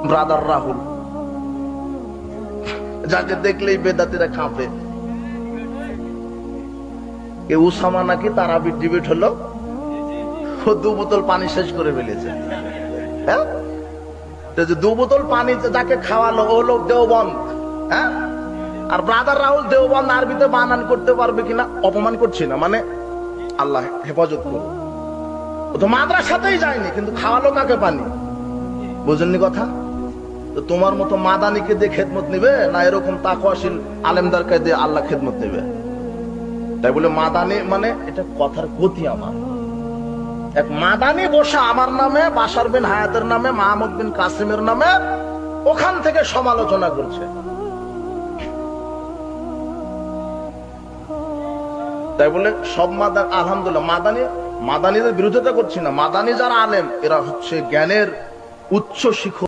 Brother Rahul, যাকে দেখলেই বেদাতিরা কাঁপে। উসামা নাকি তারাবির ডিবেট হলো, ও 2 বোতল পানি শেষ করে ফেলেছে। হ্যাঁ, 2 বোতল পানি যাকে খাওয়ালো ও লোক দেওবন্দ। হ্যাঁ, আর ব্রাদার রাহুল দেওবন্দ আরবিতে বানান করতে পারবে কিনা, অপমান করছি না, মানে আল্লাহ হেফাজত করো। ও তো মাদ্রাসাতেই যায়নি, কিন্তু খাওয়ালো কাকে পানি? বুঝেননি কথা? তো তোমার মতো মাদানিকে দিয়ে খেদমত নিবে না এরকম তাকওয়াশীল আলেমদারকে দিয়ে আল্লাহ খেদমত নেবে? তাই বলে মাদানি মানে এটা কথার গতি। আমার এক মাদানি বসা আমার নামে, বাশার বিন হায়াতের নামে, মাহমুদ বিন কাসিমের নামে ওখান থেকে সমালোচনা করছে। তাই বলে সব আলহামদুলিল্লাহ মাদানিদের বিরোধিতা করছি না। মাদানি যারা আলেম এরা হচ্ছে জ্ঞানের উচ্চ শিখর।